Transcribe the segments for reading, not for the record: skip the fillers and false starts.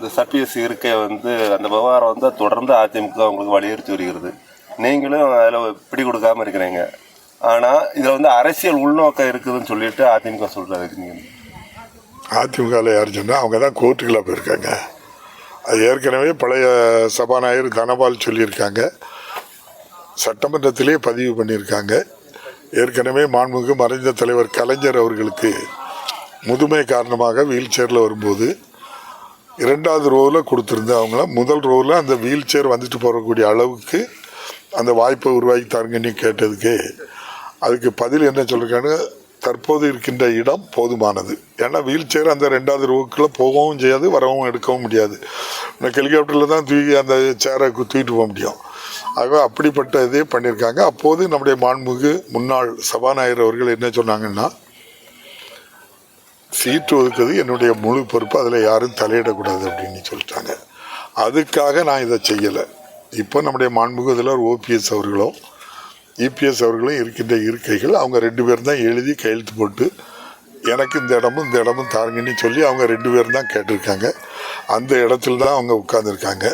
இந்த சர்வீஸ் இருக்கை வந்து அந்த விவகாரம் வந்து தொடர்ந்து அதிமுக உங்களுக்கு வலியுறுத்தி வருகிறது. நீங்களும் அதில் பிடி கொடுக்காமல் இருக்கிறீங்க. ஆனால் இதில் வந்து அரசியல் உள்நோக்கம் இருக்குதுன்னு சொல்லிட்டு அதிமுக சொல்கிறது. நீங்கள் அதிமுகவில் யார் சொன்னால் அவங்க தான் கோர்ட்டுக்குள்ள போயிருக்காங்க. அது ஏற்கனவே பழைய சபாநாயகர் தனபால் சொல்லியிருக்காங்க, சட்டமன்றத்திலே பதிவு பண்ணியிருக்காங்க. ஏற்கனவே மாண்புமிகு மறைந்த தலைவர் கலைஞர் அவர்களுக்கு முதுமை காரணமாக வீல் சேரில் வரும்போது 2வது ரோவில் கொடுத்துருந்தேன். அவங்கள முதல் ரோவில் அந்த வீல் சேர் வந்துட்டு போகக்கூடிய அளவுக்கு அந்த வாய்ப்பை உருவாக்கி தாருங்கன்னு கேட்டதுக்கு அதுக்கு பதில் என்ன சொல்லியிருக்காங்க, தற்போது இருக்கின்ற இடம் போதுமானது. ஏன்னா வீல் சேர் அந்த 2வது ரோவுக்குள்ளே போகவும் செய்யாது, வரவும் எடுக்கவும் முடியாது. ஹெலிகாப்டரில் தான் தூக்கி அந்த சேரை தூக்கிட்டு போக முடியும். ஆகவே அப்படிப்பட்ட இதே பண்ணியிருக்காங்க. அப்போது நம்முடைய மாண்புமிகு முன்னாள் சபாநாயகர் அவர்கள் என்ன சொன்னாங்கன்னா, சீட்டு ஒதுக்குறது என்னுடைய முழு பொறுப்பு, அதில் யாரும் தலையிடக்கூடாது அப்படின்னு சொல்லிட்டாங்க. அதுக்காக நான் இதை செய்யலை. இப்போ நம்முடைய மாண்புமிகு முதல்வர் ஓபிஎஸ் அவர்களும் இபிஎஸ் அவர்களும் இருக்கின்ற இருக்கைகள் அவங்க 2 பேரும் தான் எழுதி கையெழுத்து போட்டு எனக்கு இந்த இடமும் தாருங்கன்னு சொல்லி அவங்க 2 பேரும் தான் கேட்டிருக்காங்க. அந்த இடத்துல தான் அவங்க உட்காந்துருக்காங்க.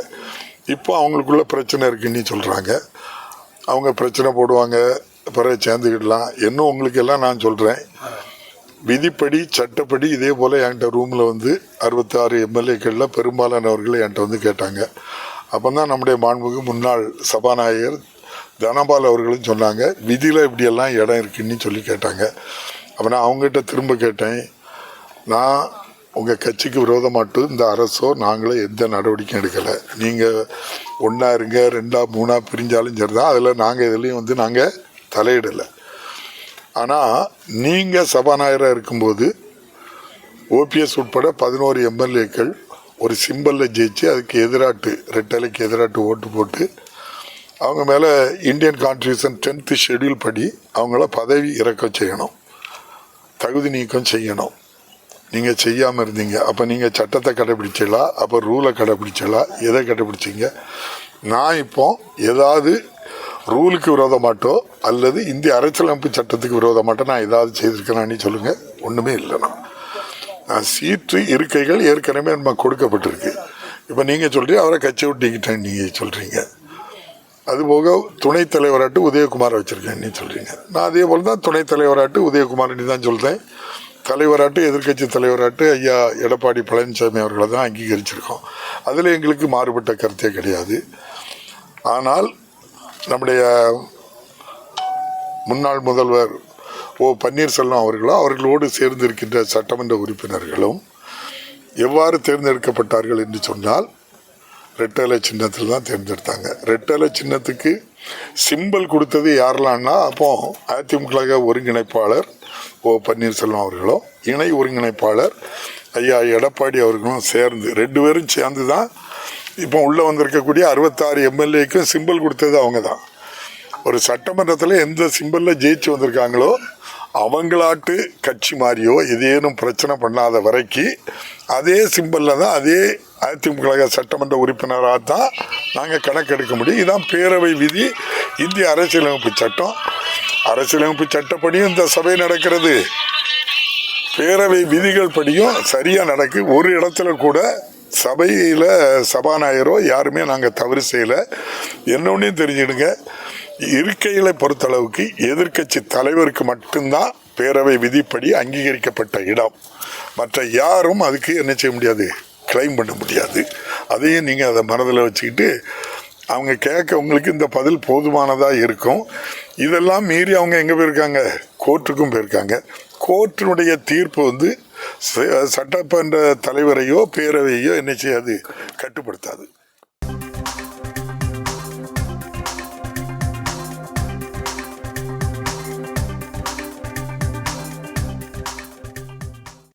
இப்போ அவங்களுக்குள்ள பிரச்சனை இருக்குன்னு சொல்கிறாங்க. அவங்க பிரச்சனை போடுவாங்க, பிறகு சேர்ந்துக்கிடலாம். இன்னும் உங்களுக்கு எல்லாம் நான் சொல்கிறேன், விதிப்படி சட்டப்படி இதே போல் என்கிட்ட ரூமில் வந்து 66 எம்எல்ஏக்களில் பெரும்பாலானவர்கள் என்கிட்ட வந்து கேட்டாங்க. அப்போ தான் நம்முடைய மாண்புமிகு முன்னாள் சபாநாயகர் தனபால் அவர்களும் சொன்னாங்க, விதியில் இப்படியெல்லாம் இடம் இருக்குன்னு சொல்லி கேட்டாங்க. அப்போ நான் அவங்ககிட்ட திரும்ப கேட்டேன், நான் உங்கள் கட்சிக்கு விரோதமாட்டு இந்த அரசோ நாங்களே எந்த நடவடிக்கையும் எடுக்கலை. நீங்கள் 1 இருங்க 2 3 பிரிஞ்சாலும் சரி தான், அதில் நாங்கள் இதுலேயும் வந்து நாங்கள் தலையிடலை. ஆனால் நீங்கள் சபாநாயகராக இருக்கும்போது ஓபிஎஸ் உட்பட 11 எம்எல்ஏக்கள் ஒரு சிம்பலில் ஜெயிச்சு அதுக்கு எதிராட்டு ரெட்டலைக்கு எதிராட்டு ஓட்டு போட்டு அவங்க மேலே இந்தியன் கான்ஸ்டியூஷன் 10th ஷெட்யூல் படி அவங்கள பதவி இறக்கம் செய்யணும், தகுதி நீக்கம் செய்யணும். நீங்கள் செய்யாமல் இருந்தீங்க. அப்போ நீங்கள் சட்டத்தை கடைப்பிடிச்சீங்களா, அப்போ ரூலை கடைப்பிடிச்சீங்களா, எதை கடைப்பிடிச்சிங்க? நான் இப்போ ஏதாவது ரூலுக்கு விரோதமாட்டோ அல்லது இந்திய அரசியலமைப்பு சட்டத்துக்கு விரோதமாட்டோ நான் ஏதாவது செய்திருக்கேனான்னு சொல்லுங்கள். ஒன்றுமே இல்லைண்ணா. நான் சீட்டு இருக்கைகள் ஏற்கனவே நம்ம கொடுக்கப்பட்டிருக்கு. இப்போ நீங்கள் சொல்கிறீங்க அவரை கட்சி விட்டிக்கிட்டேன்னு நீங்கள் சொல்கிறீங்க. அதுபோக துணைத் தலைவராட்டு உதயகுமாரை வச்சுருக்கேன்னு சொல்கிறீங்க. நான் அதே போல் தான் துணைத் தலைவராட்டு உதயகுமார்னு தான் சொல்கிறேன். தலைவராட்டு எதிர்கட்சி தலைவராட்டு ஐயா எடப்பாடி பழனிசாமி அவர்களை தான் அங்கீகரிச்சிருக்கோம். அதில் எங்களுக்கு மாறுபட்ட கருத்தே கிடையாது. ஆனால் நம்முடைய முன்னாள் முதல்வர் ஓ பன்னீர்செல்வம் அவர்களோடு சேர்ந்திருக்கின்ற சட்டமன்ற உறுப்பினர்களும் எவ்வாறு தேர்ந்தெடுக்கப்பட்டார்கள் என்று சொன்னால் ரெட்டலை சின்னத்தில் தான் தேர்ந்தெடுத்தாங்க. ரெட்டலை சின்னத்துக்கு சிம்பல் கொடுத்தது யாரெல்லாம்னா, அப்போ அதிமுக ஒருங்கிணைப்பாளர் ஓ பன்னீர்செல்வம் அவர்களும் இணை ஒருங்கிணைப்பாளர் ஐயா எடப்பாடி அவர்களும் சேர்ந்து 2 பேரும் சேர்ந்து தான் இப்போ உள்ளே வந்திருக்கக்கூடிய 66 எம்எல்ஏக்கும் சிம்பல் கொடுத்தது அவங்க தான். ஒரு சட்டமன்றத்தில் எந்த சிம்பலில் ஜெயிச்சு வந்திருக்காங்களோ அவங்களாட்டு கட்சி மாறியோ ஏதேனும் பிரச்சனை பண்ணாத வரைக்கும் அதே சிம்பலில் தான் அதே அதிமுக சட்டமன்ற உறுப்பினராக தான் நாங்கள் கணக்கெடுக்க முடியும். இதுதான் பேரவை விதி, இந்திய அரசியலமைப்பு சட்டம். அரசியலமைப்பு சட்டப்படியும் இந்த சபை நடக்கிறது, பேரவை விதிகள் படியும் சரியாக நடக்கு. ஒரு இடத்துல கூட சபையில் சபாநாயகரோ யாருமே நாங்கள் தவறு செய்யலை. என்னொன்னையும் தெரிஞ்சிடுங்க, இருக்கைகளை பொறுத்தளவுக்கு எதிர்கட்சி தலைவருக்கு மட்டும்தான் பேரவை விதிப்படி அங்கீகரிக்கப்பட்ட இடம். மற்ற யாரும் அதுக்கு என்ன செய்ய முடியாது, கிளைம் பண்ண முடியாது. அதையும் நீங்கள் அதை மனதில் வச்சுக்கிட்டு அவங்க கேட்க உங்களுக்கு இந்த பதில் போதுமானதாக இருக்கும். இதெல்லாம் மீறி அவங்க எங்கே போயிருக்காங்க, கோர்ட்டுக்கும் போயிருக்காங்க. கோர்ட்டினுடைய தீர்ப்பு வந்து சட்டமன்ற தலைவரையோ பேரவையோ என்ன செய்யாது, கட்டுப்படுத்தாது.